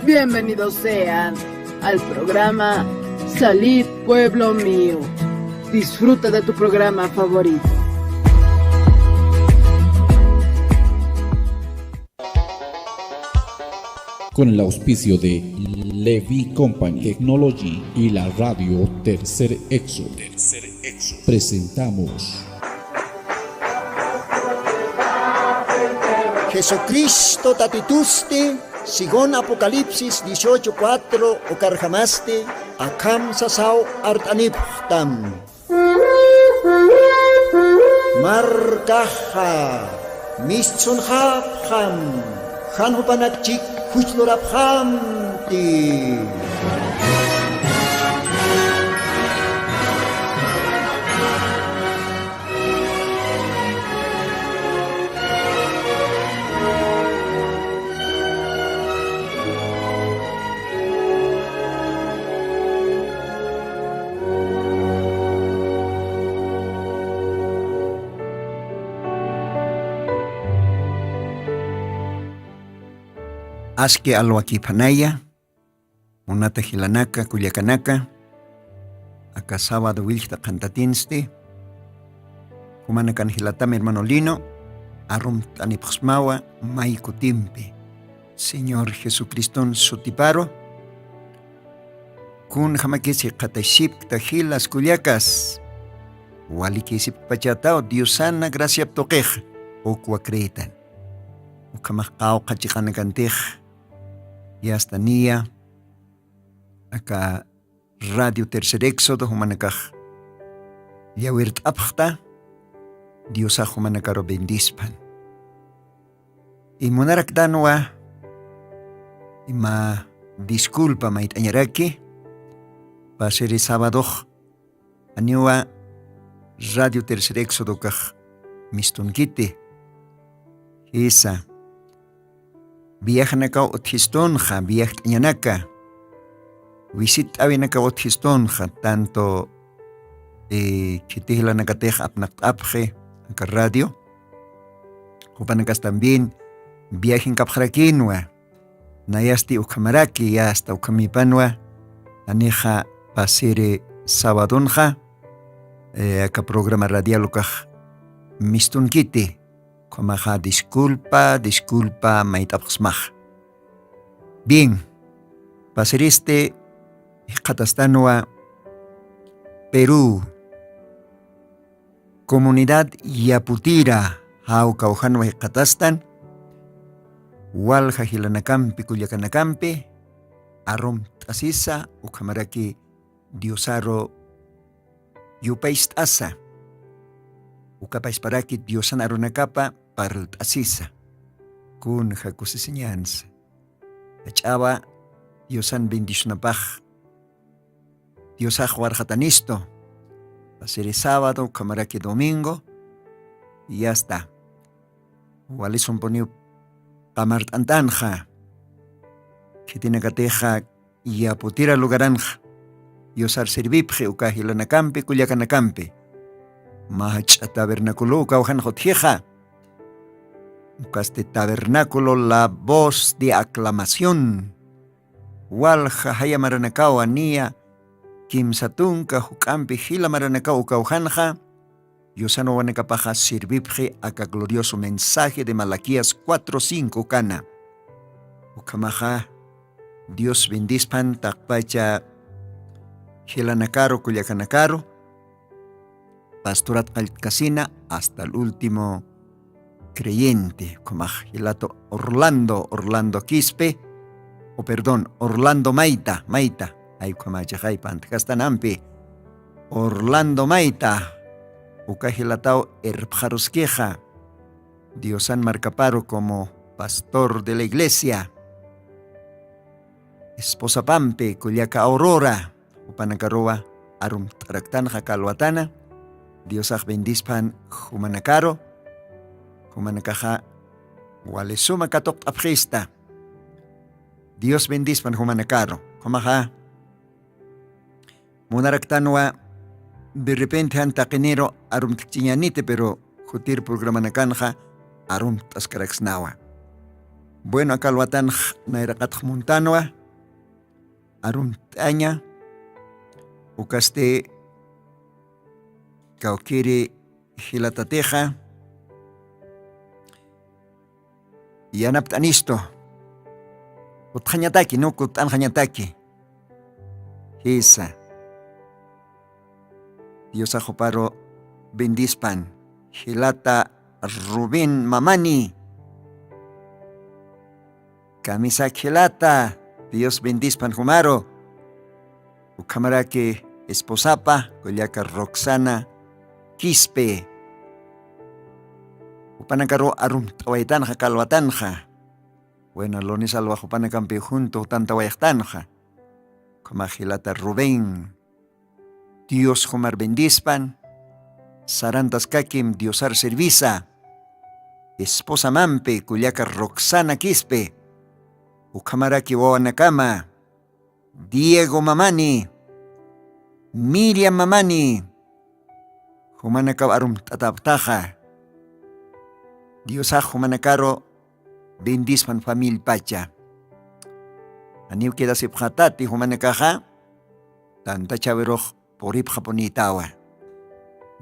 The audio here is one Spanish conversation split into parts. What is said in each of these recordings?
Bienvenidos sean al programa Salid Pueblo Mío. Disfruta de tu programa favorito. Con el auspicio de Levi Company Technology y la radio Tercer Exo, presentamos Jesucristo tatituste, sigon Apocalipsis 18:4 okarjamaste, akam sasao artaniptam. Markaha, mischunhapham, hanhupanakchik huchloraphamti. Aske alwakipanaya, unata hilanaka kuliakanaka, aka sábado wilta cantatinste, kumanakan hilatame hermano Lino, arum tanipxmawa maikutimpe, Señor Jesucristón sutiparo, kun jamakisi qataship tahilas kuliakas, walikisip pachatao diosana gracia toquej, okwa creetan, ukamaqao qachiqanakantej, y hasta nia acá Radio Tercer Éxodo humanakaj yawirt apjta Dios a humanakaro bendispan y monarak danwa ima disculpa mait añaraki paseri sábado aniwa Radio Tercer Éxodo kaj mistunkite esa viajanaka othistonja, viajanaka, visit avinaka othistonja, tanto chitihlanakateja apnakapje, acá radio, jupanakas también viajen kapjarakinwa, nayasti ukamaraki, ya hasta ukamipanwa, aneja pasere sabadonja, acá programa radial ukaj mistunkite, Komaha disculpa, maitapxmaj. Bien, pasiriste Katastanua, Perú, comunidad Yaputira, Haucaujanua Katastan, Walja Hilanakampi, Culiacanakampi, Arom Tasisa, Ukamaraki, Diosaro, Yupaist Asa, Ukapais Diosan Arunakapa, Parlt asisa, kun jacusiseñanza. Achaba, Diosan bendicionapaj, Diosaj warjatanisto, pasere sábado, camaraki domingo, y ya está. Walison poniu Kamart Antanja, que tiene cateja y aputira lugaranja, Diosar servipje, ukahilanacampe, culiacanacampe, Mahach tabernáculo, ukaujan jotjeja. Este tabernáculo, la voz de aclamación. Walja haya maranacao ania, kim satunka hukampi hila maranacao caujanja, yosano wanekapaja sirvipje acá glorioso mensaje de Malaquías 4:5 cana. Ukamaja, Dios bendispan takpacha hilanacaro culiacanacaro, pastorat casina hasta el último creyente, como Hilato Orlando Quispe, Orlando Maita, ay como Castanampi, Orlando Maita, Ucajilatao Erpjarusqueja, Diosan Marcaparo como pastor de la iglesia, Esposa Pampe, Culiaca Aurora, Upanacaroa, Arum Taractanja Calhuatana, Diosaj bendispan Humanacaro, Humanakaja, Walesuma Katok Apjista. Dios bendispan Humanacaro, Humaja, Monaractanua, de repente antaquenero Arum Tchiñanite, pero Jutir programa Nakanja, Arum Tascaraxnawa. Bueno, akalwatan nairakat muntanwa arum taña ukaste kaukiri hilatateja yanap tanisto utjañataki nuku tanjañataki hisa Dios ajoparo bendispan hilata Rubén Mamani Camisa Hilata, Dios bendispan humaro. Ukamarake esposapa, Goyaka Roxana Quispe. Upanakaro arum tawaitanja kalwatanja. Bueno, lonis alwa upanakampi junto tantawayatanja. Como Hilata Rubén. Dios humar bendispan. Sarantas kakim diosar servisa. Esposa mampe, Goyaka Roxana Quispe. Ukamaraki Wawanakama, Diego Mamani, Miriam Mamani, Humanaka arum tataptaja, Diosah humanakaro bendispan famil pacha. Aniu queda siphatati humanakaja, tanta chaveroh porip japonitawa.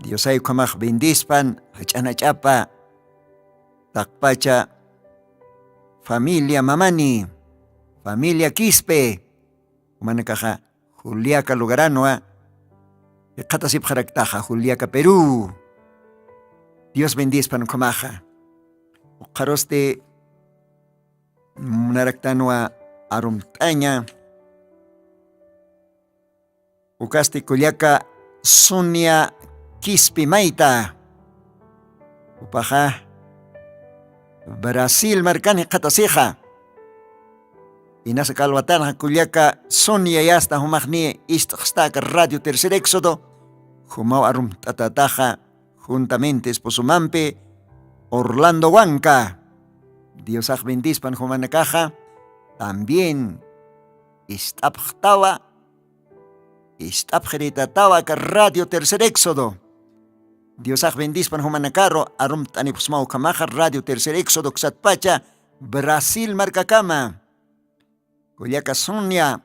Diosay ukamaj bendispan, hachana chapa, takpacha, familia Mamani, familia Quispe, Humanakaja, Juliaca Lugaranoa, Katasip Jaraktaja, Juliaca Perú. Dios bendispan Comaja. Ukaroste Munaraktanoa Arumtaña. Ukaste Juliaca Sonia Quispe Maita. Upaja Brasil marcani Katasija. Inasa kalwatan Juliaca Sonia yasta humagni istaka Radio Tercer Éxodo. Humau arum tatataja juntamente esposumampe Orlando Huanca. Diosaj bendispan humanakaja. También istapjtawa ka Radio Tercer Éxodo. Diosaj bendispan humanakaro arum tanipusmau kamaja Radio Tercer Éxodo ksatpacha Brasil marcacama. Goyaka Sonia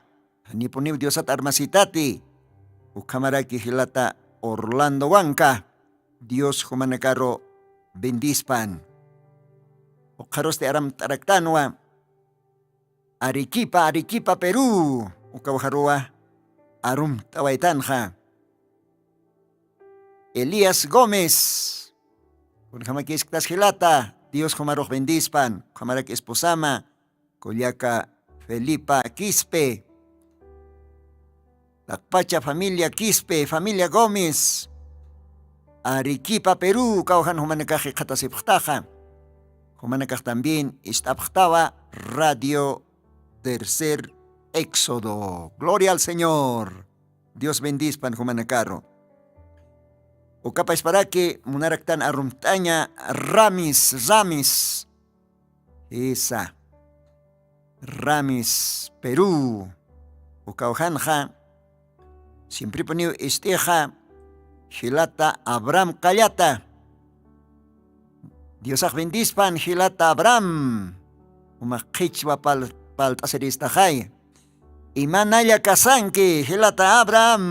nipuniw Diosat armasitati ukamaraki hilata Orlando Huanca. Dios humanakaro bendispan. Ukaroste aram taraktanwa Arequipa Perú. Ukawajarua arum tawaitanja Elías Gómez. Unhamaki isktas hilata. Dios humaroj bendispan. Humaraki esposama. Goyaka Felipa Quispe. Takpacha familia Quispe, familia Gómez. Arequipa, Perú, kauhan humanakaje katasipjtaja. Humanakaj también istapjtawa Radio Tercer Éxodo. Gloria al Señor. Dios bendispan humanakaro. Ukapa isparake munaraktan arumtaña Ramis. Esa. Ramis, Perú. Ukaujanja. Siempre poniu esteja. Hilata Abraham Callata. Diosaj bendispan Hilata Abraham. Umakichwa pal taseristajay. Imanaya kasanki Hilata Abraham.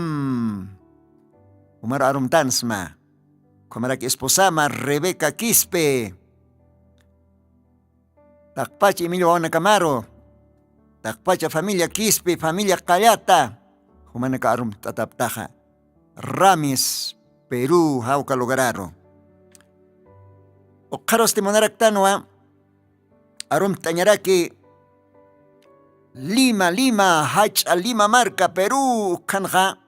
Umar arum tansma. Kumarak esposama Rebeca Quispe. Takpacha Emilio Camaro. Takpacha familia Quispe, familia Callata. Humanaka arum tataptaja. Ramis, Perú, Jauca Lugararo. Okaros timonaraktanwa. Arum tañaraki. Lima, Hacha Lima Marca, Perú, Kanja.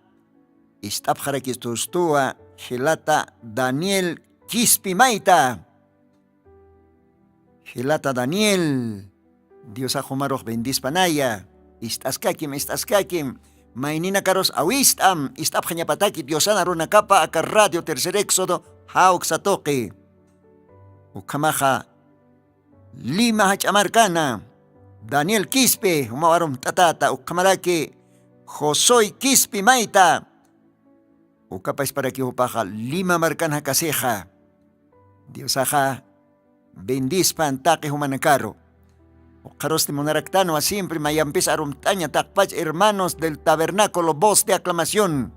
Istapjaraki tustua, Hilata Daniel Quispe Maita. Hilata Daniel. Dios ajumaroh bendispanaya. Istaskakim. Mainina karos awistam. Istapjanyapataki Diosana runakapa aka Radio Tercer Éxodo. Hauk satoki. Ukamaja Lima Hachamarcana. Daniel Quispe. Umawarum tatata. Ukamaraki Josoy Quispe Maita. Ukapais para que upaja Lima Marcana Caseja. Diosaja bendispan take humanakaro. Uqaros de Monaractano, siempre mayampis arumtaña takpach hermanos del tabernáculo voz de aclamación.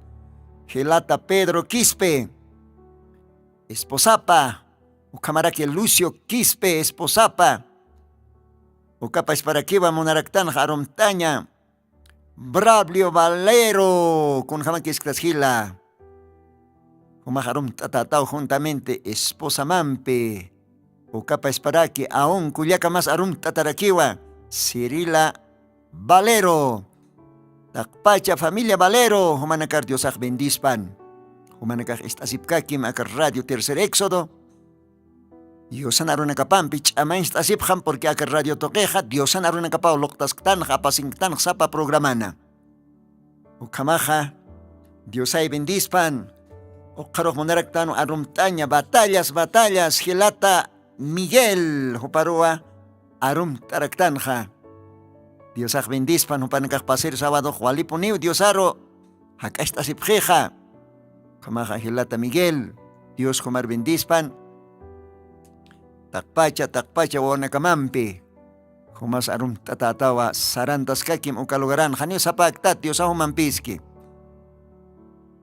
Gelata Pedro Quispe, esposapa. Ucamaraki Lucio Quispe, esposapa. Ucapa Esparaquiva Monaractán arumtaña. Braulio Valero, con Jamaquis Clasgila. Umaharum tatatao juntamente, esposa Mampe. Ucapa Esparaki, aún Culiaca más arum tataraquiwa. Cirila Valero. Takpacha familia Valero. Humanacar Diosaj bendispan. Humanacar estasipkakim akar radio tercer éxodo. Diosan arunakapampich ama estasipjam porque akar radio toqueja. Diosan arunakapao loktasktan japasingtan sapa programana. Ukamaja Diosay bendispan. Uqaroq Monaractano arumtaña batallas Gelata Miguel Huparua arum taraktanja. Diosaj bendispan hupanakaj pasir sábado Jualipuniu Diosaro hakastasipjeja. Kamaja Gelata Miguel Dios Jomar bendispan. Takpacha wanakamampi. Humas arum tatatawa sarantas kakim ukalugaran hanyo sapaktat Diosahu mampiski.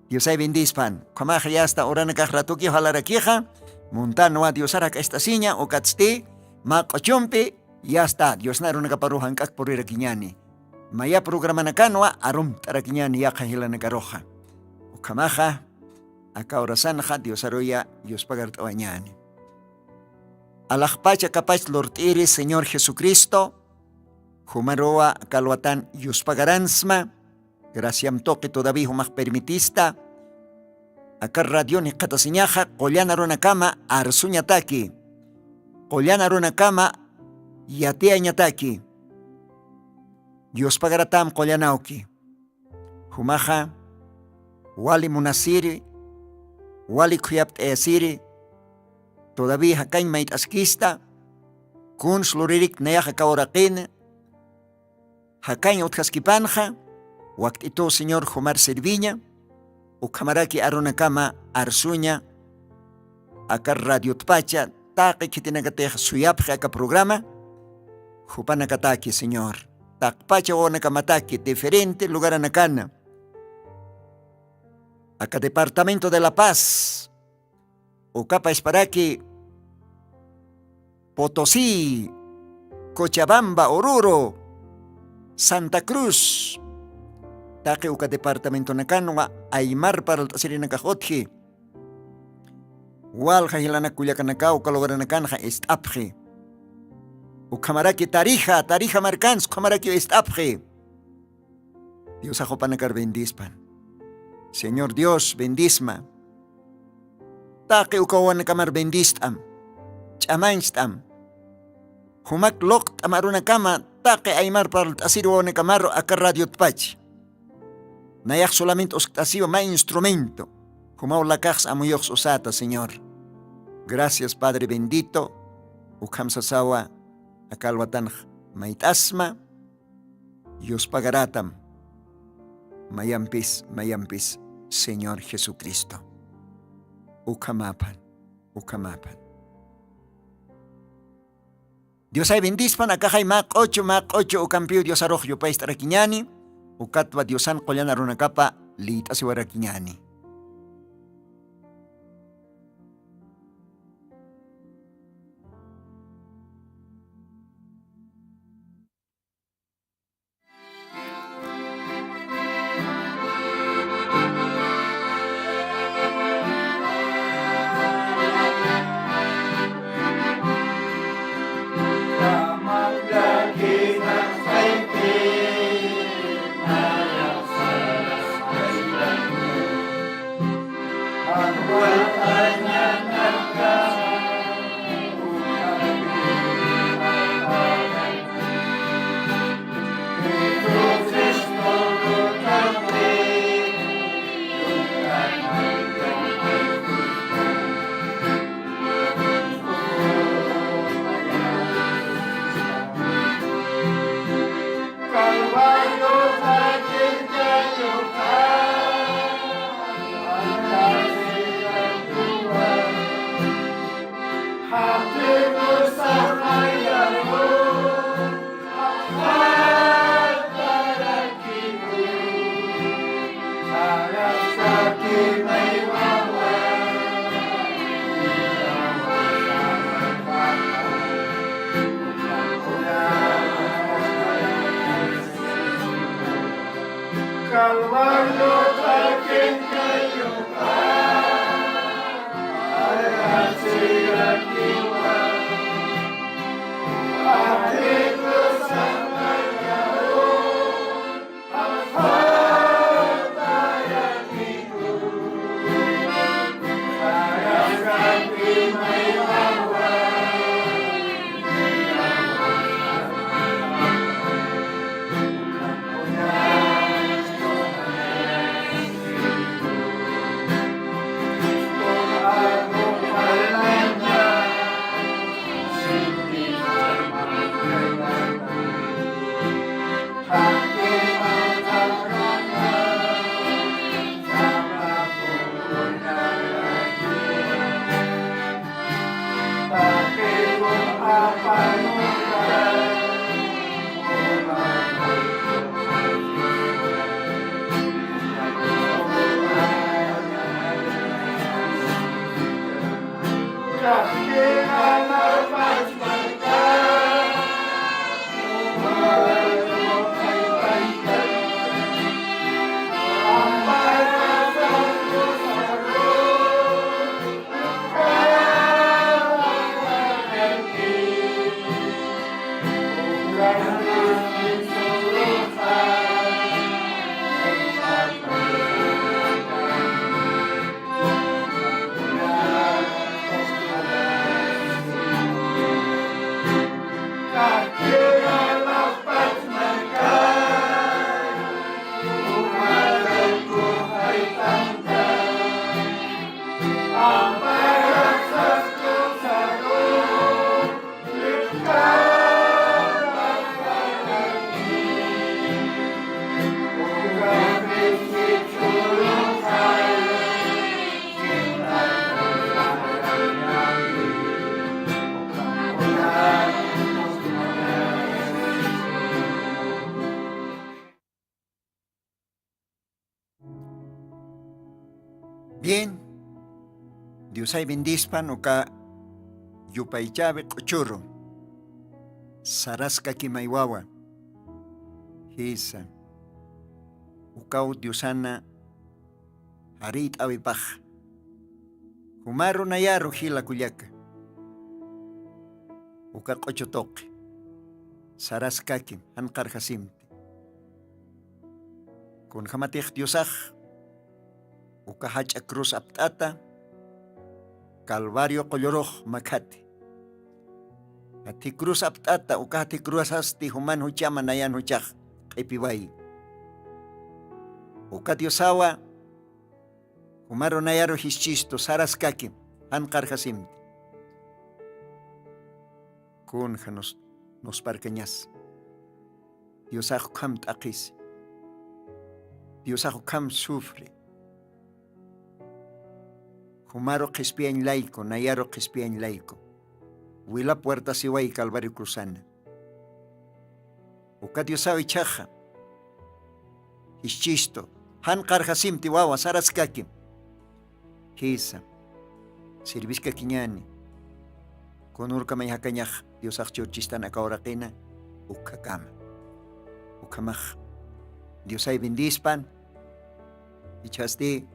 Diosay bendispan. Kamaja ya hasta oranakaj ratuki halarakija. Montanoa Diosarak estasiña o katsti maqachumpi ya está Dios naru nakaparuhan kak porira kiñani maya programa nakanoa arum tarakiñani ya kahila nakaroja ukamaja akaurasanja Diosaroya Dios pagar tawañani alajpacha capaz lortiri Señor Jesucristo humaroa kalwatan Dios pagaransma graciam toque todavía humaj permitista akar radio ni katasiñaja qollana runakama arsuñataki qollana runakama yateañataki Dios pagaratam qollanauki humaja wali munasiri wali kuyapt esiri todavía hakañ mait askista kun sluririk neyaja kauraqin hakañ utjaskipanja waktito Señor Jomar Serviña Ukamaraki arunakama arsuña akar radio tpacha taqi kitinagateja suyapja aka programa hupanakataki Señor takpacha onakamataki diferente lugar anakana aka Departamento de la Paz ukapa Esparaki Potosí Cochabamba Oruro Santa Cruz Taki uka departamento nakanwa Aymar para el tasiri nakajotji Walja hilana kuyakanaka ukalogara nakanja estapje Ukamaraki Tarija marcans Ukamaraki estapje Dios ajopanakar bendispan Señor Dios bendisma Taki ukawannakamar bendistam Chamanstam Humak lokt amarunakama Taki Aymar para el tasiri wannakamaro akar radio tpach Nayak solamente oskasiwa ma instrumento. Humau la cajas amuyox usata, Señor. Gracias, Padre bendito. Ukhamsasawa akalwatan maitasma. Dios pagaratam. Mayampis, Señor Jesucristo. Ukamapan. Dios ay bendispan akajay mak ocho ukampiu Dios arrojo país tarakiñani. Ukatwa Diosan qollana runakapa liit asiwarakiñani. Bien, Dios ay bendispan uka yupaychabe kuchurro. Saraska kimaiwawa. Hisa. Ukau Diosana harit awipaj. Humaro nayaro hila kuyaka. Uka kochotoki. Saraskakim hankar hasimti. Kun hamatih Diosaj. Uka hacha cruz aptata. Calvario kolloroh makati. Hati cruz aptata uka hati cruz hasti human huchama nayan huchak epiwai. Uka Diosawa humaro nayaro hischisto saraskakim hankar hasimti. Kun nos parkeñas. Diosajo kam takis. Diosajo kam sufre. Humaro qispian laico, nayaro qispian laico. Huila puerta siwai Calvario cruzana. Uka Diosawi chaja. Hischisto. Hankar hasimti wawa saraskakim. Hisa. Sirviska kiñani. Konurka may hakanyah. Diosaj churchistan akaurakina. Uka kama. Uka maj. Diosay bendispan. Ichasti.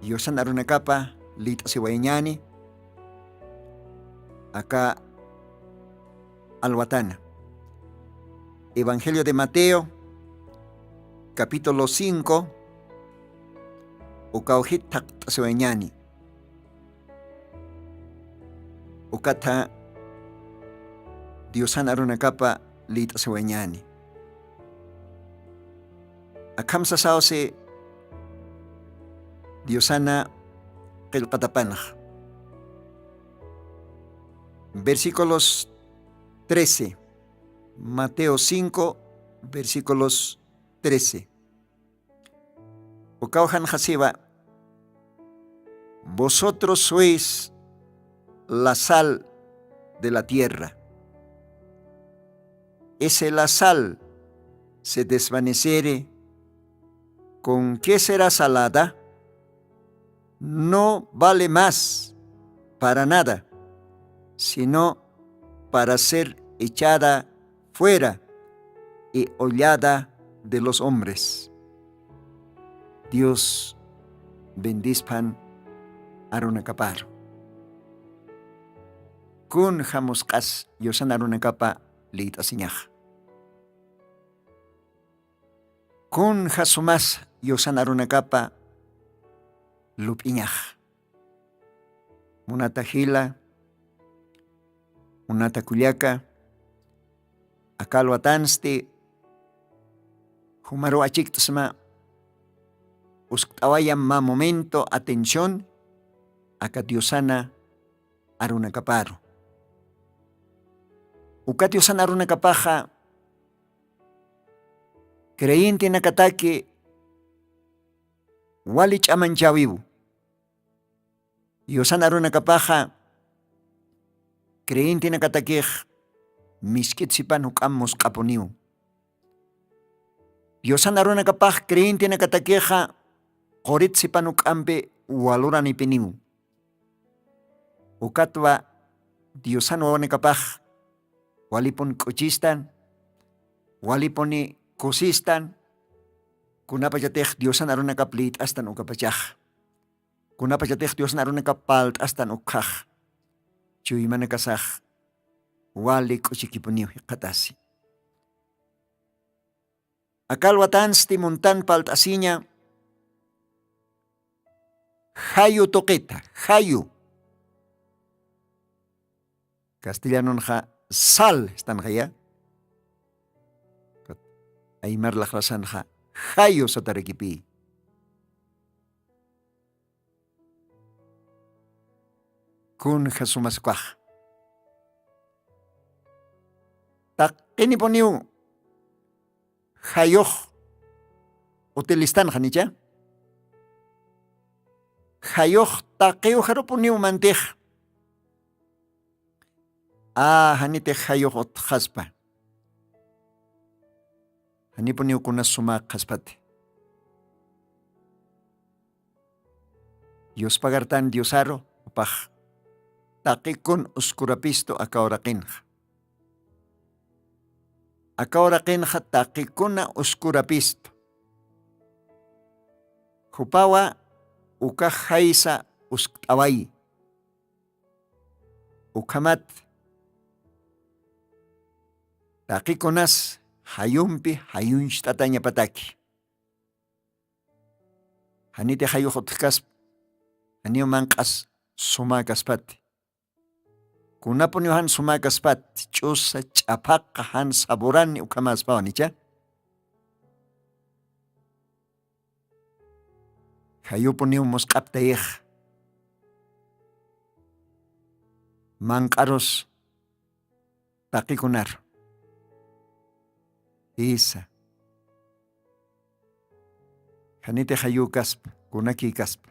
Diosan arunakapa. Lita siwaiñani. Acá Alwatana. Evangelio de Mateo, capítulo 5, Ukaujit Taktaseñani. Ukata Diosana Runakapa Lita Señani. Akamsa Sauce Diosana Kelpatapanaj. Versículos 13. Mateo 5, versículos 13. Ukauhan Hasiba. Vosotros sois la sal de la tierra. Ese la sal se desvaneciere, ¿con qué será salada? No vale más para nada, sino para ser echada fuera y hollada de los hombres. Dios bendispan arunakaparo. Kun hamusqas Diosan arunakapa liit'asiñaq. Kun hasumas Diosan arunakapa lup'iñaq. Munata hila, munata kullaka, akalo atansti, humaro achiktasma, usktawayan ma momento, atención, aka Diosana arunakaparo. Uka Diosana arunakapaja, creyente nakataki, walich amanchawibu. Diosana arunakapaja, creyente nakatakij, miskitsipan hukamos kaponiu. Diosana arunakapaj, creyente nakatakeja, qoritsipan hukampe waluran ipiniu. Ukatwa Diosana arunakapaj, walipon kuchistan, waliponi kusistan, kunapayatej Diosana arunakaplit astan ukapachaj. Kunapayatej Diosana arunakapalt astan ukhaj. Chuymana kasaj, wali kuchikipuniu qatasi. Akal watansti muntan palt asiña, hayu toqueta, hayu. Castellano ja sal están ya. Aymar la rasan ja hayu satarekipi. Kun hasumas kwaj. Tak ini poniu hayoh utilistan hanicha. Hayoh takeu haro poniu mantej. Hanite hayoh ot haspa. Hani poniu kunas sumak haspate. Dios pagartan Diosaro upaj. Takikun uskurapisto akaorakinja. Akaorakinja takikuna uskurapisto. Hupawa ukajaisa uskawai. Ukamat. Takikunas hayumpi hayunshtatanya pataki. Hanite hayuhotkas. Haniu mankas sumakaspat. Kunapun yohan sumakaspat, chusa chapaka han saburan ukamas pawanicha. Hayupun yung muskap taih. Mangkaros takikunar. Isa. Hanite hayu kasp, kunaki kasp.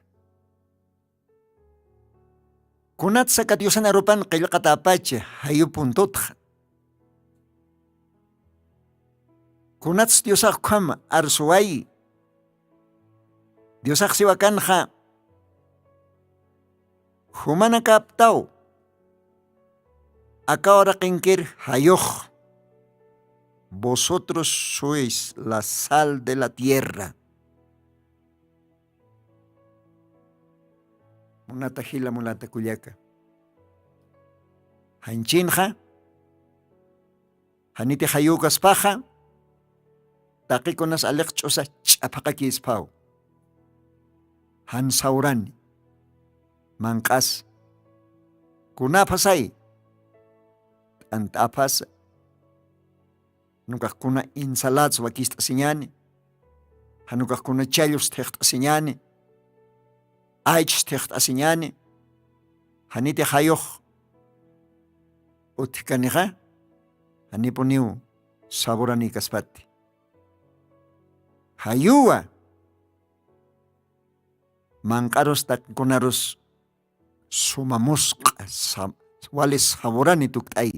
Kunat sa Diyosan arupan kayo katapache, hayo puntot. Kunat sa Diyosak kam arsuay. Diyosak siwakan ha. Humanakap tao. Akawara kinkir hayoh. Vosotros sois la sal de la tierra. Munata hila mulata kulyaka. Hanchinja. Hanite hayukas paja. Takikonas alekchosa chapakakis pau. Hansauran. Mangkas. Kunapasay. Antapas. Nukak kuna insalats wakista sinyani. Hanukak kuna chayos text sinyani. Aich text asinyani. Hanite hayoh. Utikaniha. Haniponiu saburani kaspati. Hayua. Mangkaros tak kunaros sumamuska walis saburani tuktay.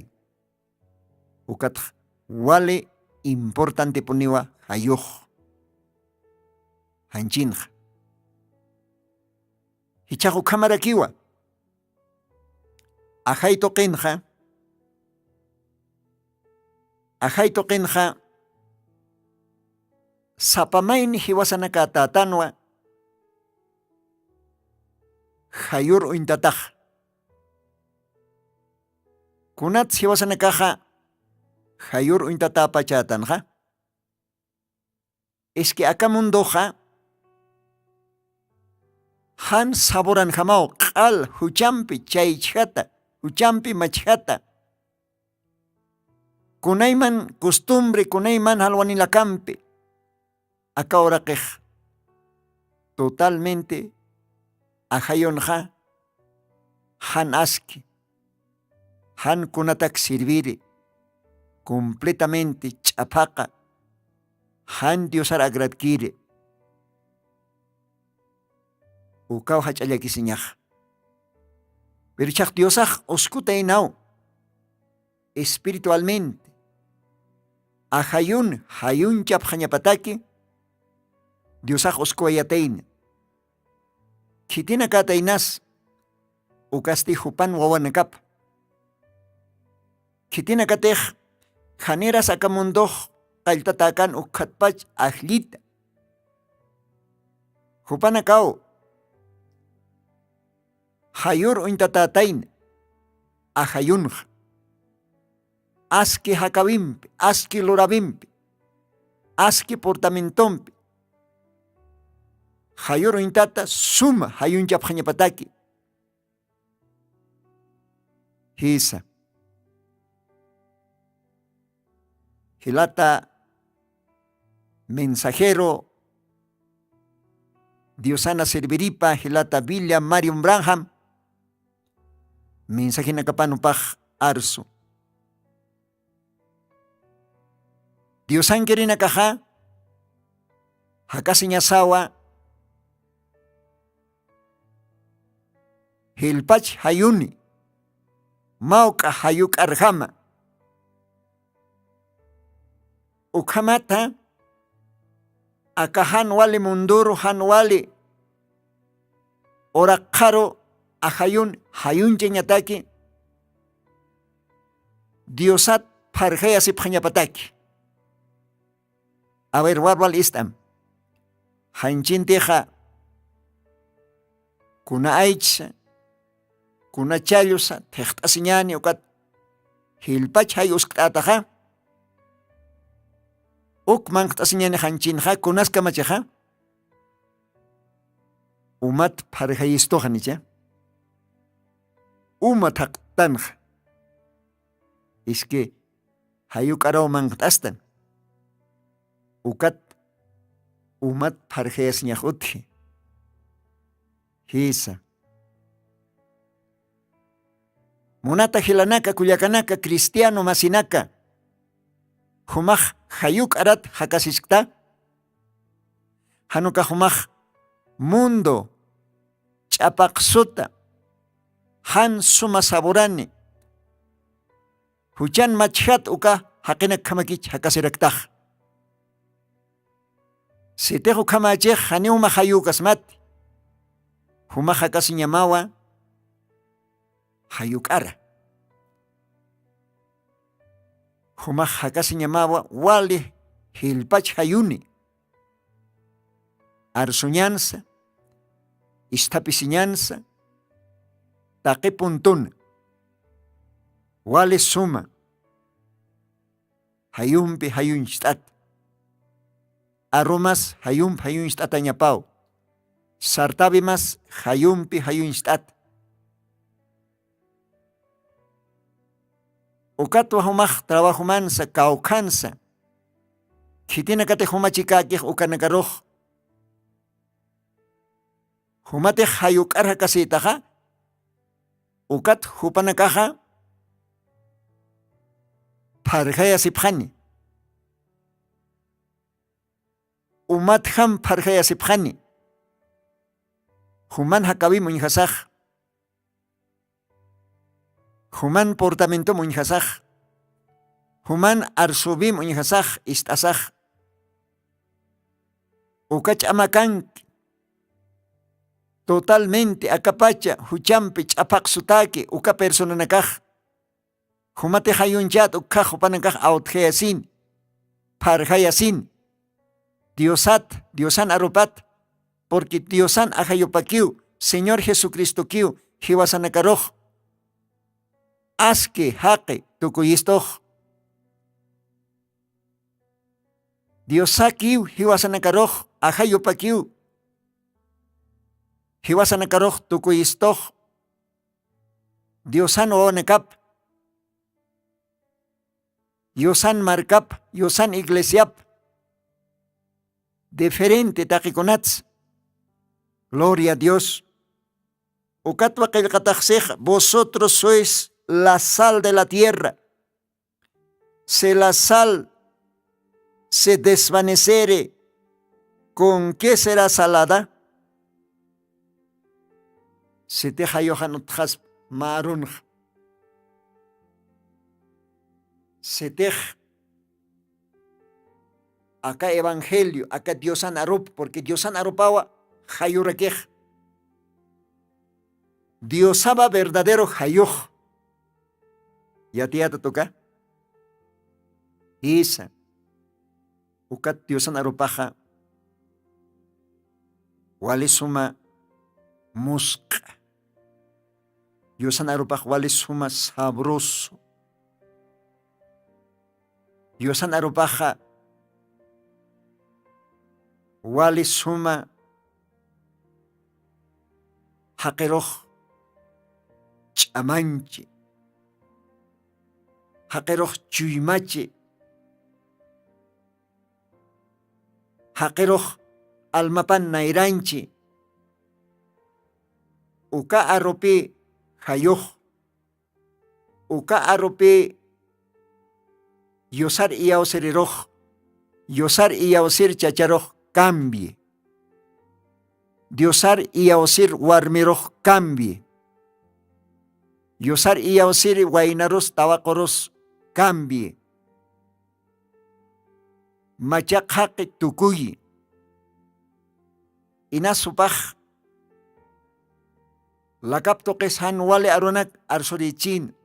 Ukat wale importante puniwa hayoh. Hanchinja. Hichaku kamara kiwa. Ajaito kenja. Ajaito kenja. Sapamain hiwasanaka tatanwa. hayur uintataq. Kunat siwasanakaqa hayur uintata pachatanja. Es que acá mundoja han saboran jamao qal huchampi chaychata, huchampi machata. Kunayman costumbre, kunayman halwanilakampi. Acá oraqej totalmente ajayonja han aski, han kunatak sirviri, completamente chapaqa, han diosar agradkiri. Ukaw hach'allakisiñaj. Pero chaq diosaj oskuta inaw, espiritualmente, ajayun, hayun chap hañapataki, diosaj oskuayatein. Kitina katainas, ukasti hupan wawanakap. Kitina katej, janeras akamundoj, kaltatakan ukatpach ahlita. Hupanakaw, hayur uintatatain, ajayunj. Aski hakawimpi, aski lurabimpi, aski portamentompi. Hayur uintata suma hayunchap hañapataki. Hisa. Hilata mensajero Diosana Serviripa, Hilata Villa, Marion Branham, mensaje nakapanupaj arso. Diosan kerina kaja, hakasiña sawa, hilpach hayuni, mauka hayuk arjama. Ukhamata, akahan wali munduru han wali, orakaro ahayun hayun cheñataki, diosat parjaya sipjañapataki. A ver, warbal istam. Hanchinteja, kuna aicha, kuna chayusa, tehtasiñani ukat, hilpach hay uskataja, ukman htasiñani hanchinja, kunaska machaja, umat parjayistojanicha, umat haktanja. Es que hayuk arau mangtastan. Ukat umat parjes ñajuti. Hisa. Munata hilanaka kuyakanaka cristiano masinaka. Humaj hayuk arat hakasiskta. Hanuka humaj mundo chapaqsuta. Han suma saburani. Huchan machat uka hakinak kamakich hakasiraktaj. Si tejo kamachej haniuma hayukas mati. Huma hakasi ñamawa hayukara. Huma hakasi ñamawa wali hilpach hayuni. Arsuñanza, istapisiñanza, taqipuntun. Wali suma. Hayumpi hayunchtat. Aromas hayum hayunstat añapau. Sartabimas hayumpi hayunstat. Ukatwa humaj trabajo mansa kaukansa. Kitina kate humachikakih ukanakaroj. Humate hayukarha kasitaja. Ukat hupanakaja. Parjaya sipjani. Umat ham parjaya sipjani. Human hakabi munjasaj. Human portamento munjasaj. Human arsubi munjasaj istasaj. Ukach amakank. Totalmente akapacha huchampi chapaksutaki uka persona nakaj. Humate hayunchat ukaj hupanakaj autjeasin. Parjayasin. Diosat, Diosan arupat, porque Diosan ajayopakiu, Señor Jesucristo kiu hiwasanakaroh aski haqi tukuyistoh Diosakiu hiwasanakaroh ahayopakiu hiwasanakaroh tukuyistoh Diosan onekap Diosan markap Diosan iglesiap diferente taqikunats gloria a Dios ukatwa qillqataxej vosotros sois la sal de la tierra si la sal se desvaneciere, ¿con qué será salada? Se te hayohanutjas marun. Se te acá evangelio, acá Diosan arup, porque Diosan arupawa hayurekej. Diosaba verdadero hayuj. ¿Ya te toca? Isa. Ukat Diosan arupaja walisuma musqa. Diosan arupaj walisuma sabroso. Diosan arupaja walisuma haqiroj ch'amanchi. Haqiroj chuymachi. Haqiroj almapan nairanchi. Uka aropi hayuj. Uka aropi yosar iyausiroj. Yosar iyausir chacharoj cambie. Diosar iyausir warmiroj cambie. Yosar iyausir wainaros tawakoros cambie. Machak haqi tukuyi. Inasupaj la capto que es han wale aronak arsorichin.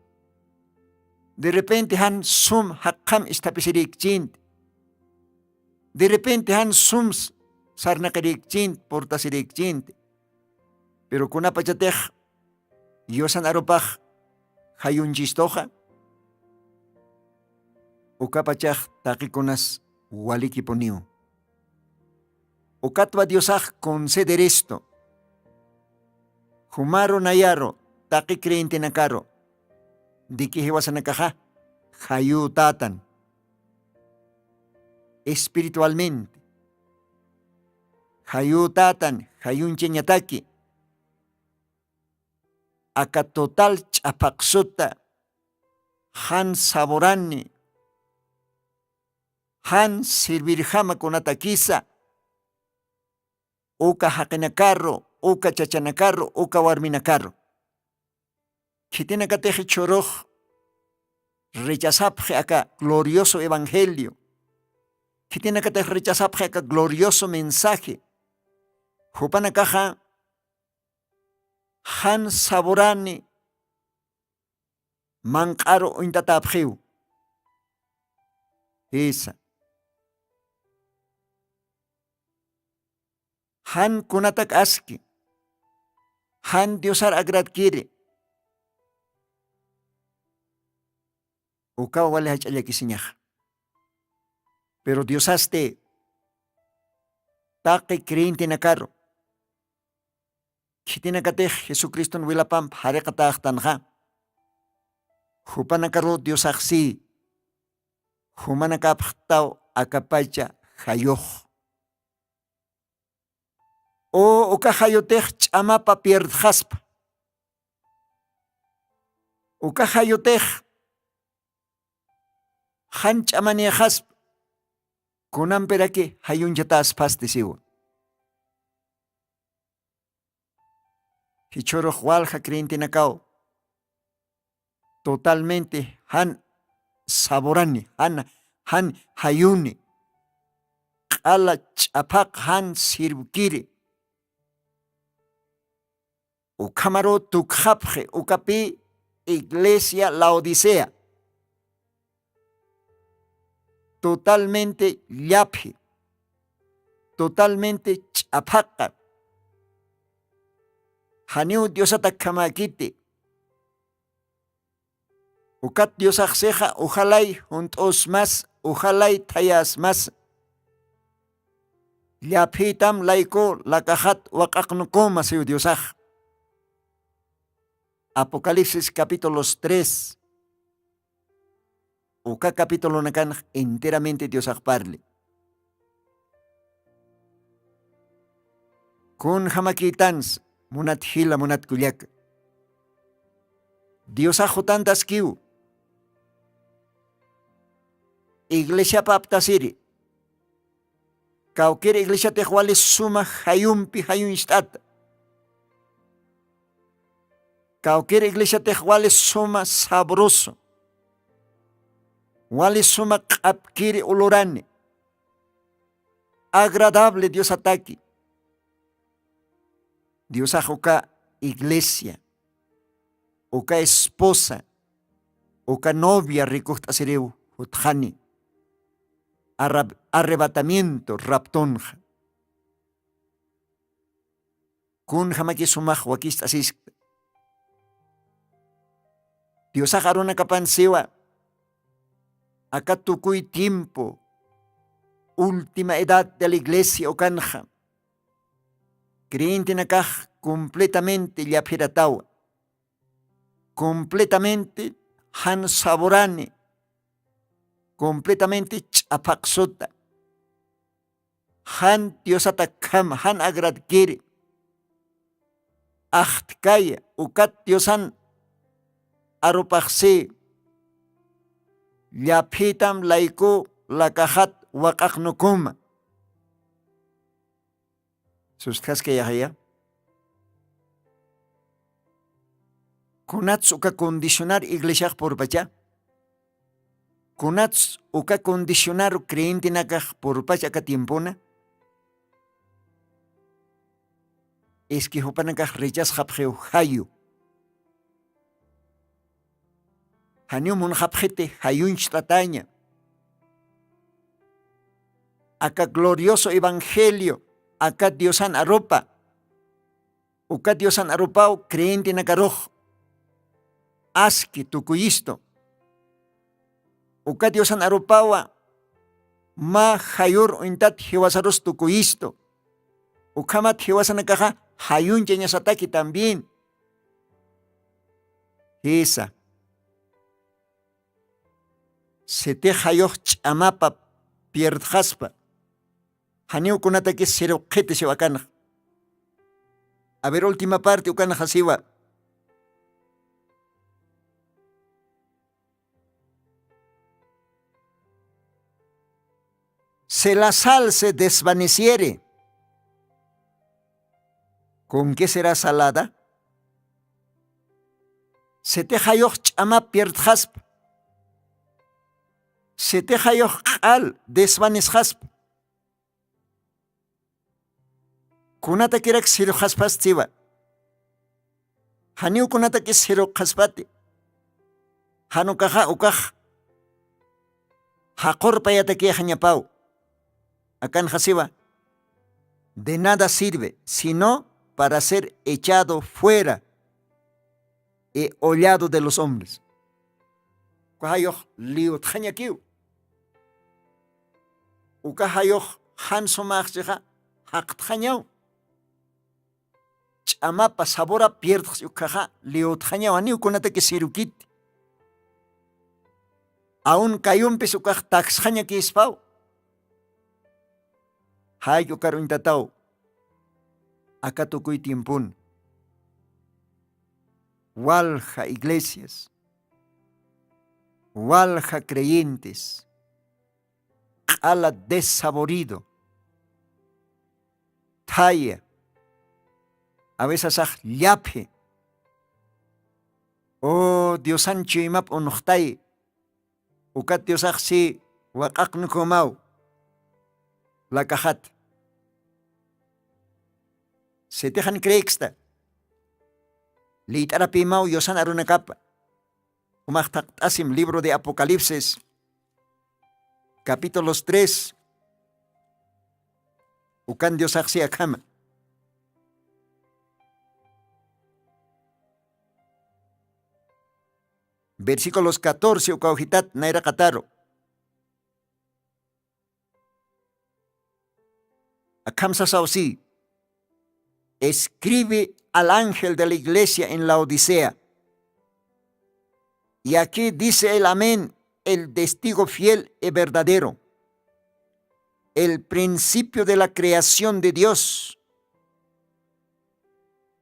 De repente han sum hakam istapisirikchin. De repente han sums sarnakarikchin portasirikchin. Pero kuna pachatej yosan aropaj hayun chistoja. Ukapachaj taquikunas waliki poniu. Ukatwa diosaj conceder esto. Humaro nayaro, taqi creyente nakaro. Diki hiwasanakaja, hayu tatan. Espiritualmente. Hayu tatan, hayun cheñataki. Aka total chapaksuta. Han saborani. Han sirvirjama kunatakisa. Uka haqinakarro. Uka chachanakarro, uka warminakarro. Kitinakateje choroj, rechazapje acá glorioso evangelio. Kitinakateje rechazapje acá glorioso mensaje. Jupanakaja, han saborani, mankaro intatapjeu. Esa. Han kunatak aski. Han diosar agrad quiere. Ukawa wale hachaya kisiñaj. Pero diosaste taqi creyente nakaro. Kitinakatej Jesucristo wilapam hareqataj tanja. Hupanakaro diosajsi. Humanakapjtao akapacha hayoj. O ukahayotej ch'amapa pierdjaspa. Ukahayotej han ch'amaniajaspa. Kunamperake hayunchatas pastisiwa. Hichoroj walja creyente nakao. Totalmente han saborani, han hayuni. Qala ch'apak han sirvkiri. Ukamaro tukjapje, ukapi iglesia la Odisea. Totalmente llapje. Totalmente chapaka. Haniu Diosata kamakiti. Ukat Diosak seja ujalay juntos mas, ujalay tayas mas. Llapitam laiko lakahat wakaknukoma siu Diosak. Apocalipsis capítulos 3. Uka capítulo nakan enteramente Diosak parli. Kun hamakitans munat hila munat kulyak. Diosak hutantas kiu. Iglesia paptasiri. Kaukir iglesia tehwali suma hayumpi hayun istat. Kaukir iglesia tehwali suma sabroso. Wali suma kapkiri ulurani. Agradable Dios ataki. Dios ajuka iglesia. Uka esposa. Uka novia rikuht asireu uthani. Arrebatamiento raptonja. Kun hamaki sumaj wakist asis. Dios ajaruna kapan siwa. Acá tukuy tiempo. Última edad de la iglesia okanja. Creyente nakaj completamente llapiratau. Completamente han saborane. Completamente chapaxota. Han Diosata kam, han agradkiri. Achtkaya, ukat Diosan arupaxi. Llapitam laiko lakahat wakaknukuma. Sustas que ya. Kunats uka condicionar iglesia por pacha. Kunats uka condicionar creyente nakaj por pacha ka tiempona. Es que hupanakaj rechaz hapjeu hayu. Haniumun hapjete hayunch tataña. Acá glorioso evangelio. Acá Diosan aropa. Uka Diosan aropao creyente nakaroj. Aski tukuyisto. Uka Diosan aropawa. Ma hayur intat hiwasaros tukuyisto. Ukamat hiwasanakaja hayun cheñasataki también. Esa. Sete hayoh chamapa pierdjaspa. Haniu kunata que ser objeto se bacana. A ver, última parte, ukana hasiwa. Se la sal se desvaneciere. ¿Con qué será salada? Se te hayoh chama pierdjasp. Se te hayoh al desvanezjasp. Kunata kirak siru haspas tiwa. Haniu kunata ki siru haspati. Hanu kaha ukah. Hakor payata ki hanyapau. Akan hasiwa. De nada sirve, sino para ser echado fuera y hollado de los hombres. Kuhayoh liut hanyakiu. Ukahayoh hansomachja hakt hanyau. Chamapa sabora pierdas yukaja liotjaña wani ukunata que sirukit. Aún cayumpe sukaj taxjaña que ispau. Hay yukaro intatau. Acá tukuy tiempun. Walja iglesias. Walja creyentes. Ala desaborido. Taya. A veces aj llape. Oh, Dios ancho imap onuchtay. Ukat Dios aj si wakak nukomau. La cajat. Se tejan creexta. Litarapimau yosan arunakapa. Umachtaktasim libro de Apocalipsis. Capítulos 3. Ukan Dios aj si akama. Versículos 14 ukauhitat naira kataro. Akamsa sausi. Escribe al ángel de la iglesia en la Odisea. Y aquí dice el amén, el testigo fiel y verdadero, el principio de la creación de Dios.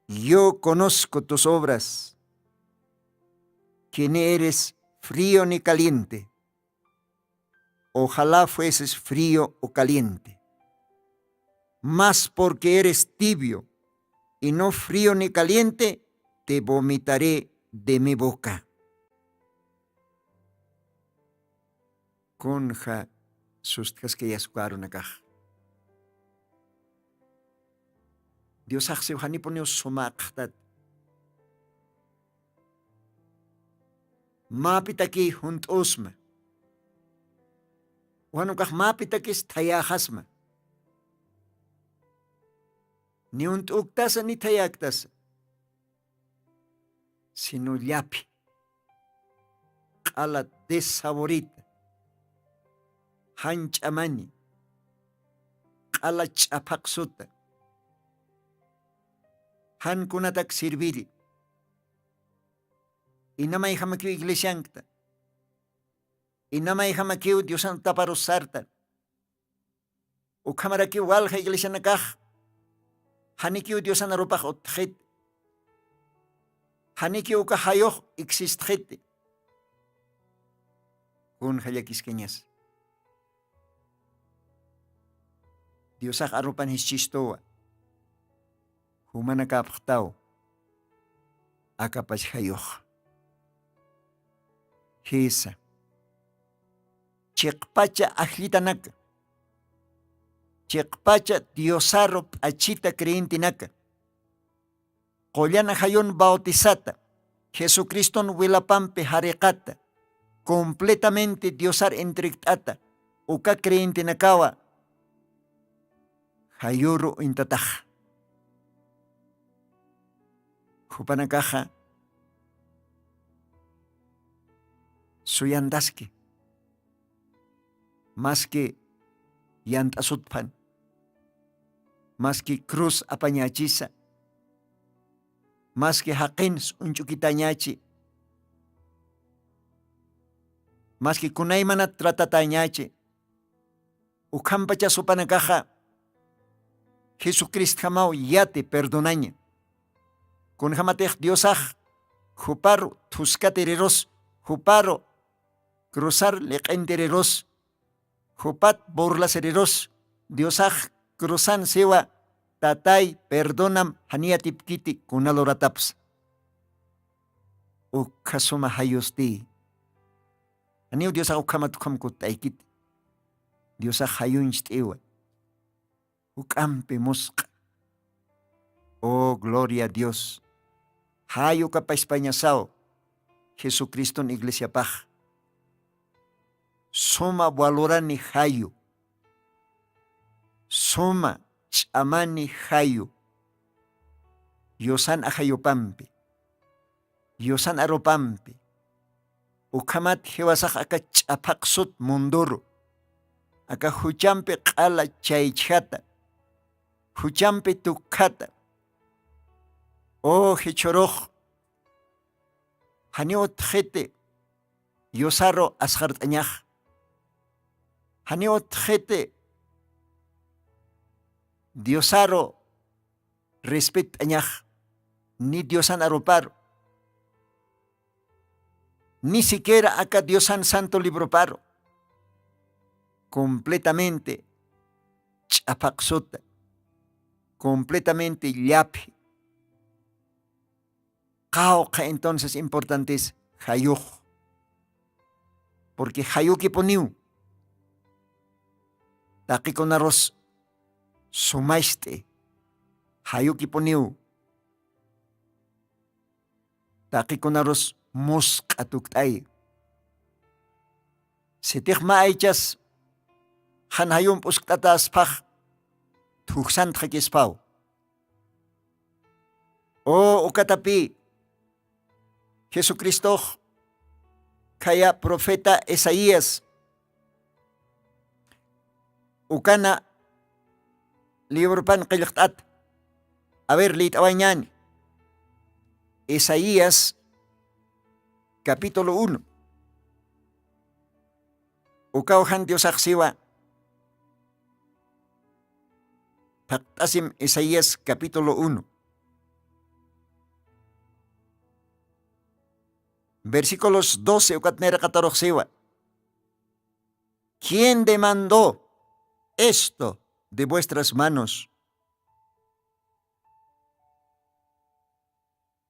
Yo conozco tus obras, que no eres frío ni caliente. Ojalá fueses frío o caliente. Mas porque eres tibio y no frío ni caliente, te vomitaré de mi boca. Conja sustkas que yascuaron acá. Dios hace uhani poneo sumaktat. Mapitaki hunt osma. Uhanukah mapitakis tayahasma. Ni unt uktasa ni tayaktas. Sino llapi. Qala desaborita. Hanchamani. Qala chapaksuta. Han kunatak sirviri. Inamay hamakiw iglesiankta. Inamay hamakiw Diosan taparusarta. Ukamarakiw walha iglesia nakah. Hanikiw Diosan arupah otkhit. Hanikiw kahayoh existhit. Kun hayakis kenyas. Diosak arupan hischistoa. Humana kaphtao. Akapas hayoh. Hisa. Chikpacha ajlitanaka. Chikpacha diosaro achita creentinaka. Qollana hayon bautizata. Jesucriston wilapampe harekata. Completamente diosar entrektata. Uka creentinakawa. Hayuro intatah. Hupanakaja. Suyandaski. Más que yantasutpan. Más que cruz apañachisa. Más que haqins unchukitañachi. Más que kunaymana tratatañachi. Ukampacha supanakaja. Jesucristo jamao yate perdonaña. Kun jamatej diosaj. Juparo tuskatereros. Juparo cruzar leqentereros. Jupat borlasereros. Diosaj cruzan sewa. Tatay perdonam haniatipkiti kunalorataps. Ukasuma hayosti. Aniu diosaj ukamatukam kutaykit. Diosaj hayuncht ewa. Ukampe musqa. Oh, gloria a Dios. Hayo kapa España sao. Jesucristo en iglesia paj. Soma valorani hayo. Soma chamani hayo. Yosan ahayopampi. Yosan aropampi. Ukamat hewasaj aka chapaksut mundoro. Aka huchampe qala chaychata. Huchampe tukata. Oh, hichoroj. Haniot jete. Yosaro ashart añaj. Haniot jete. Diosaro respet añaj. Ni diosan aroparo. Ni siquiera acá diosan santo libro paro. Completamente chapaxota. Completamente llapi. Kauka entonces importante es hayuj. Porque hayuki poniu. Taki con arroz sumaiste. Hayuki poniu. Taki con arroz muskatuktai. Setih maaychas han hayum puskatas paj. Tuksan trakispaw. O ukatapi. Jesucristo kaya profeta Isaías. Ukana libro pan qilqat. A ver, lit awañan. Isaías capítulo 1. Ukawhan Dios aksiwa. Paqtasim Isaías capítulo 1. Versículos 12 ukatnera kataroksewa. ¿Quién demandó esto de vuestras manos?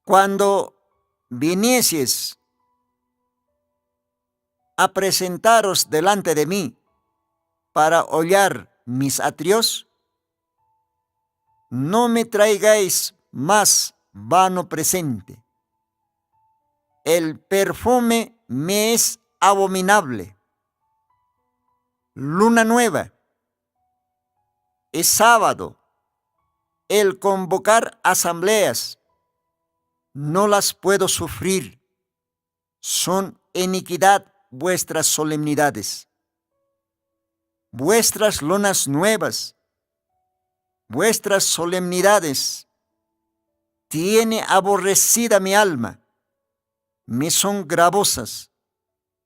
Cuando vinieses a presentaros delante de mí para hollar mis atrios, no me traigáis más vano presente. El perfume me es abominable. Luna nueva. Es sábado. El convocar asambleas. No las puedo sufrir. Son iniquidad vuestras solemnidades. Vuestras lunas nuevas. Vuestras solemnidades. Tiene aborrecida mi alma. Me son gravosas,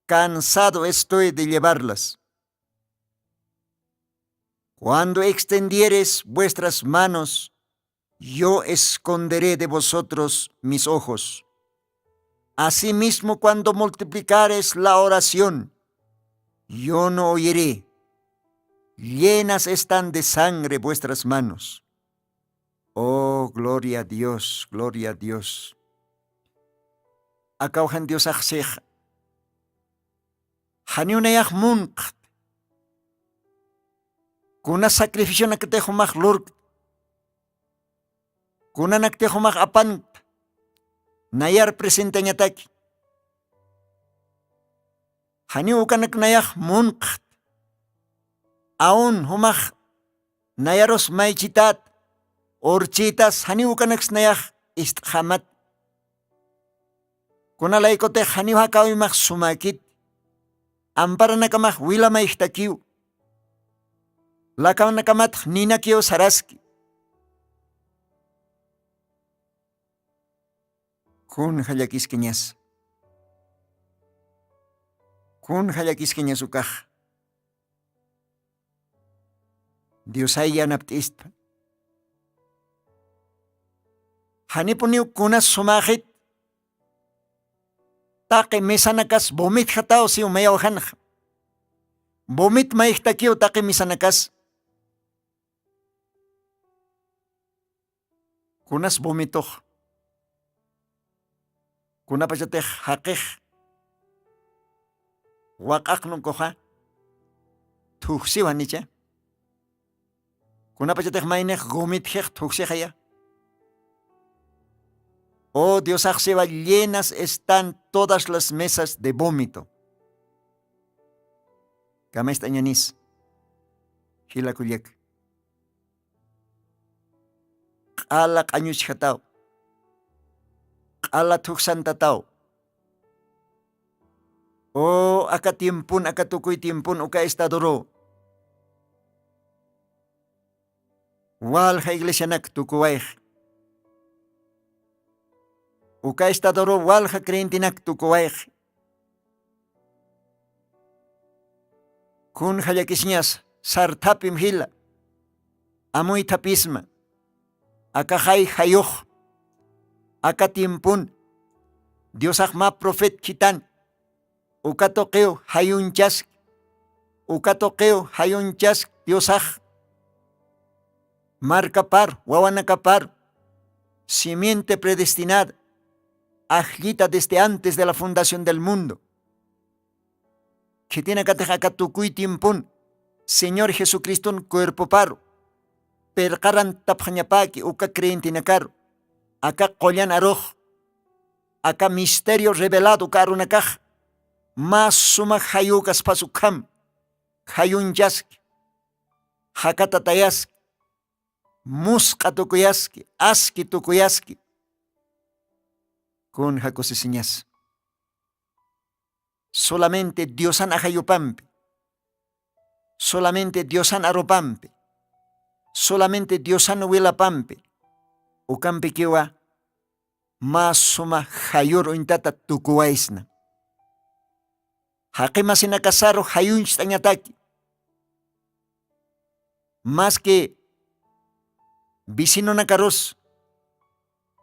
cansado estoy de llevarlas. Cuando extendiereis vuestras manos, yo esconderé de vosotros mis ojos. Asimismo, cuando multiplicareis la oración, yo no oiré. Llenas están de sangre vuestras manos. Oh, gloria a Dios, gloria a Dios. Akawhan Dios aksej. Haniunayak munqt. Kuna sacrificio naktejo mak lurk. Kuna naktejo mak apant. Nayar presente nyataki. Haniu kanak nayak munqt. Aun humak nayaros maichitat. Orchitas haniu kanak nayak isthamat. Kuna laikote haniu hakawi mak sumakit. Ampara nakamak wila maihtakiw. Lakaw nakamat ninakyo saraski. Kun hayakis kenyas. Kun hayakis kenyas ukah. Dios ay yanaptist. Hanipuniw kunas sumakit. Taki misanakas bomit hatao si umayaw hanak. Bomit maihtakiw taki misanakas. Kunas bomitoh. Kuna pa siya hakik. Wakak nung koha. Tuksiwan ni siya. Kuna pa siya mainek gumit hek tuksi kaya. Oh Dios akseba, llenas están todas las mesas de vómito. Kama estañanis. Hila kuyak. Alak anyus hatao. Ala tuksan tatao. Oh akatimpun akatukoy timpun uka estadoro. Wal ha iglesia nak tukuwaih. Uka estadoro wal ha krentinak tukuwaih. Kun hayakisnyas sartapim hila. Amoy tapisma. Akahay hayuh. Akatimpun. Dios akma profet kitan. Ukatokeo hayunchas. Ukatokeo hayunchas Dios ak. Marcapar, wawanacapar. Simiente predestinada. Ajlita desde antes de la fundación del mundo. Que tiene que timpun. Señor Jesucristo un cuerpo paro. Perkaran tapjañapaki uka creentinakar. Acá collan aroj. Acá misterio revelado karunakaj. Más suma hayukas pasukam. Hayun yask. Hakatatayask. Muska tukuyaski. Aski tukuyaski. Kun hakosisiñas. solamente Diosan ajayupampi, solamente Diosan aropampi, solamente Diosan huilapampi, ukampi kiwa mas suma hayur intata tukuwaisna. Haqima sinakasaro hayunch tañataki. Más que vecino nacaros,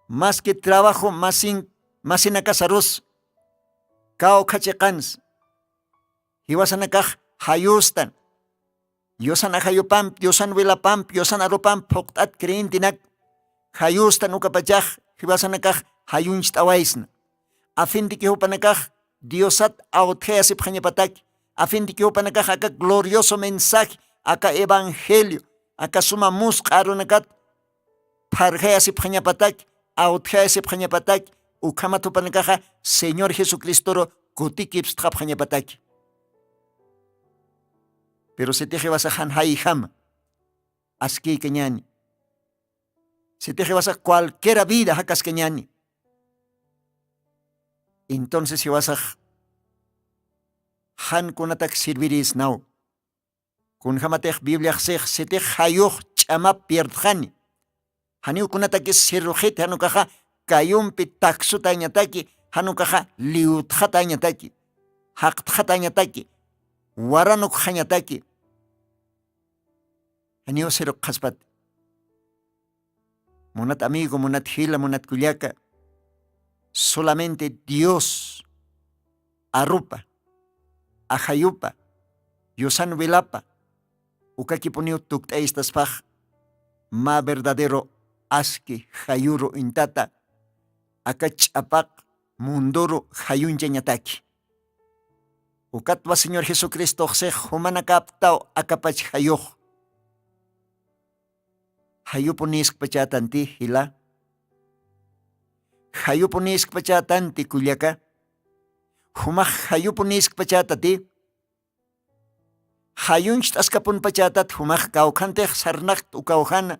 más que trabajo, más sinakasaros, kao kachekans, hiwasanakaj hayustan, yosan ahayupamp, yosan wilapamp, yosan aropamp, poktat kreintinak, hayustan ukapachaj, hiwasanakaj hayunch tawaisna. A fin de que hupanakaj Diosat autgea se patak, a fin de que hupanakaj acá glorioso mensaje, acá evangelio, acá suma musqarunakat, pargea se patak, autgea se patak, ukamatupanakaja, Señor Jesucristo, kutikips patak. Pero se te vas a hanhai ham, aski keñani. Se te vas a cualquier vida hakas keñani. Entonces si vas a han kunatak serviris now. Kun hamatek Biblia se te hayuch chama pierdhani. Haniu kunatak sirrujet hanukaja kayumpi taksuta ñataki hanukaja liutjata ñataki. Haktjata ñataki. Waranuk hañataki. Haniu sero kaspat. Monat amigo, monat hila, monat kuliaka. Solamente Dios arrupa, ajayupa, yosan vilapa, ukaki poniu tukta estas paj, ma verdadero aski hayuro intata, akach apak mundoro hayuncha ñataki. Ukatwa Señor Jesucristo se humanakaptao akapach hayuj. Hayuponisk pachatanti hila. Hayuponisk pachatanti kuliaka. Humah hayuponisk pachatati. Hayuncht askapun pachatat humah kaukanteh sarnakt ukauhana.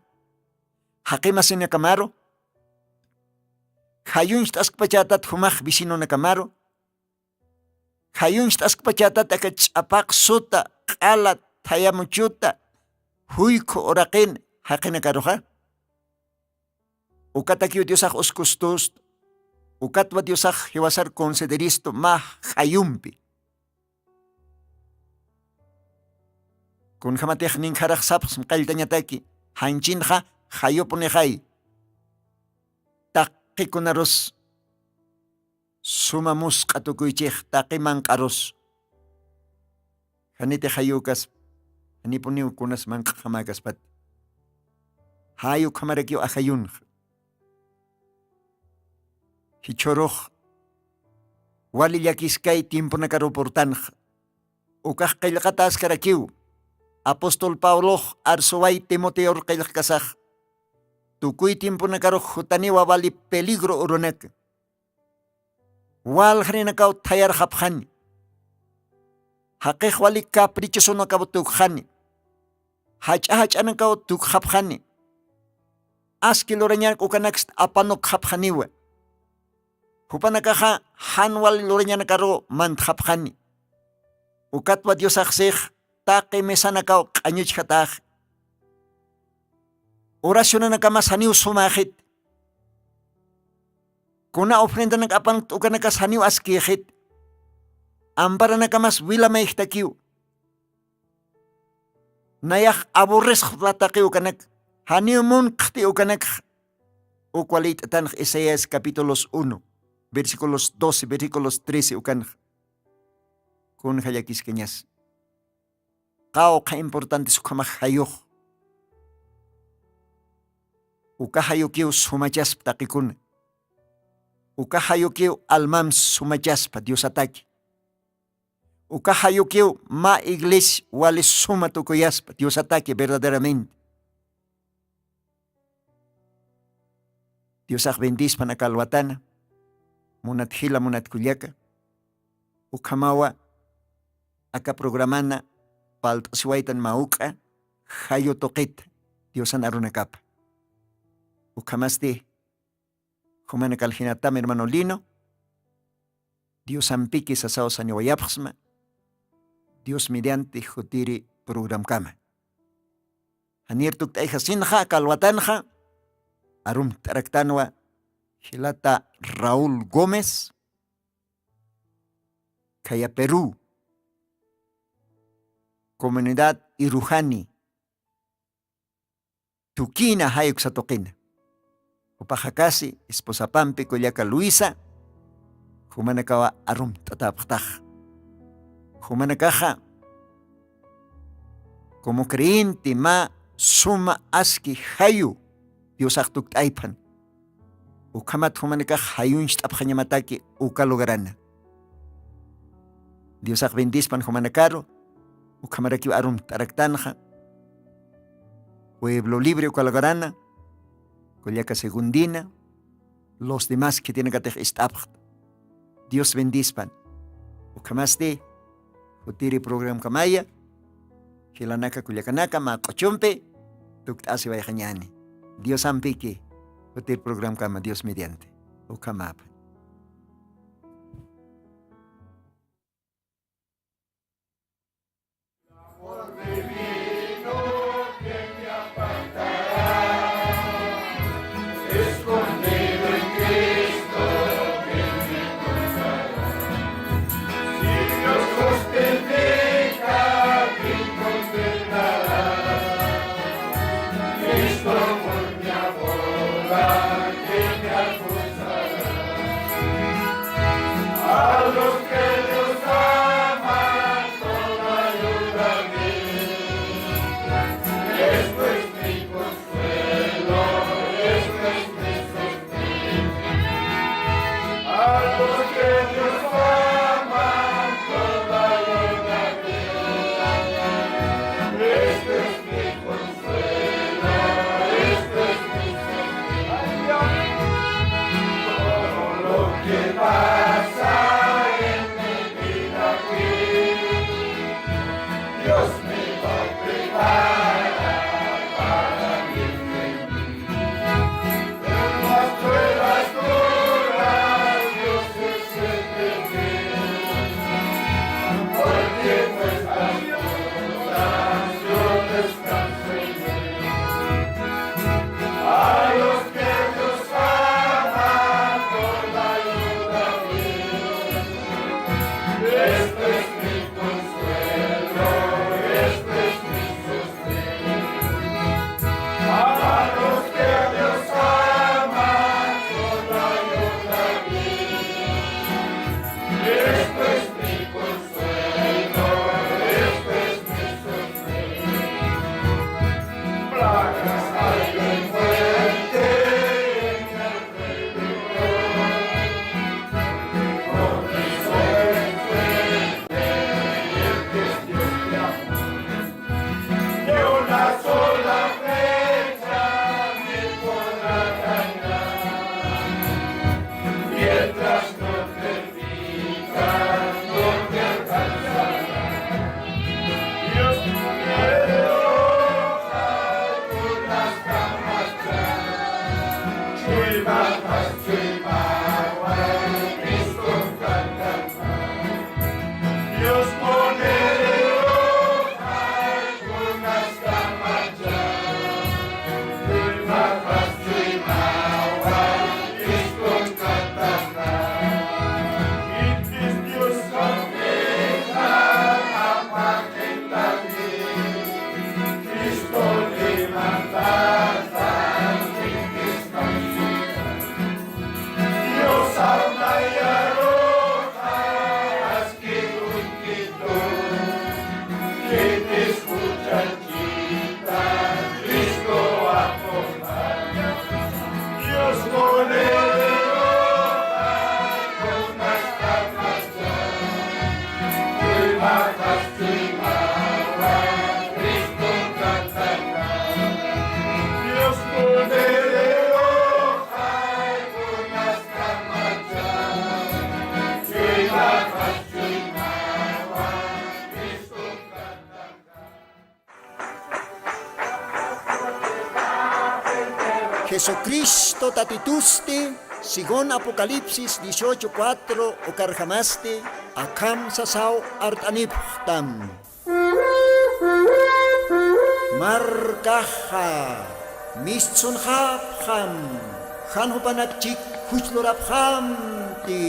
Hakimasin nakamaro. Hayuncht ask pachatat humah bisino nakamaro. Hayuncht ask pachatat akach apak suta kalat hayamuchuta. Huyko orakin hakina karoha. Ukatakiu Diosaj oskustus. Ukatwa Diosaj hiwasar consideristo ma hayumpi. Kun hamatech ning haraj saps mkaltanyataki. Hanchinja hayupunejay. Takikunaros. Sumamus katukuychich takiman karos. Hanite hayukas. Hanipuniu kunas man kamakas pat. Hayu kamarakyo ahayun. Hichoroj wali yakiskay tiempo nakaroportanj ukaj qaylqatas karakiw apóstol Pablo arsoway Timoteo qaylq kasaj tukuy tiempo nakaroj hutaniwa wali peligro urunak wal hrinakaw tayar hapjani haqej wali caprichoso nakaw tukjani hach'anakaw tukhapjani askilorañak ukanaks apanok hapjaniwa Hupanakaja hanwal loreñana karo manthapjani. Ukatwa Dios aksej take mesanakao kanyuch hataj. Oración nakamas haniu sumajit. Kuna ofrenda nakapan ukanakas haniu askijit. Ampara nakamas wila meihtakiu. Nayak aburres hlataki ukanak. Haniu mun kti ukanak. Ukwalit tan Isaías capítulos 1. Versículos 12, versículos 13 ukan kun hayakis kenyas. Kau ka importante sukamah hayuh. Uka hayukiu sumachas takikun. Uka hayukiu almam sumachas pa Dios ataki. Uka hayukiu ma iglesia wali suma tukuyas pa Dios ataki verdaderamente. Dios bendice panakalwatana. Munat hila munat kuliaka. Ukamawa aka programana palt suaitan mauka hayo toqit Diosan arunakap. Ukamasti humanakal hinatam hermano Lino. Dios ampiki sasawsa niwayapxma. Dios mediante jutiri program kama. Hanirtuk taija sinja kalwatanja. Arum taraktanwa Hilata Raúl Gómez. Kaya Perú. Comunidad Irujani. Tukina hayuk sa Tukina. Upahakasi, esposa Pampi Kulyaka Luisa. Humanakawa arum tatapaktaj. Humanakaja. Como creyente ma suma aski hayu. Dios aktuk taipan. Ukamat humanakaj hayun shtapjanyamataki ukalugarana. Dios ak bendispan humanakaro. Ukamaraki arum taraktanja. Pueblo Libre ukalugarana. Kulyaka Segundina. Los demás que tienen que tener estapj. Dios bendispan. Ukamaste. Utiri program kamaya. Hilanaka kulyakanaka ma kochumpe. Tuktasi bayajanyani. Dios ampiki. Utiri program kama Dios mediante. Ukamapa. Jesucristo tatitusti Según Apocalipsis 18:4 o karjamaste, akam sasaw artaniptam. Markaha, mischunhapham, hanhupanakchik huchloraphamti.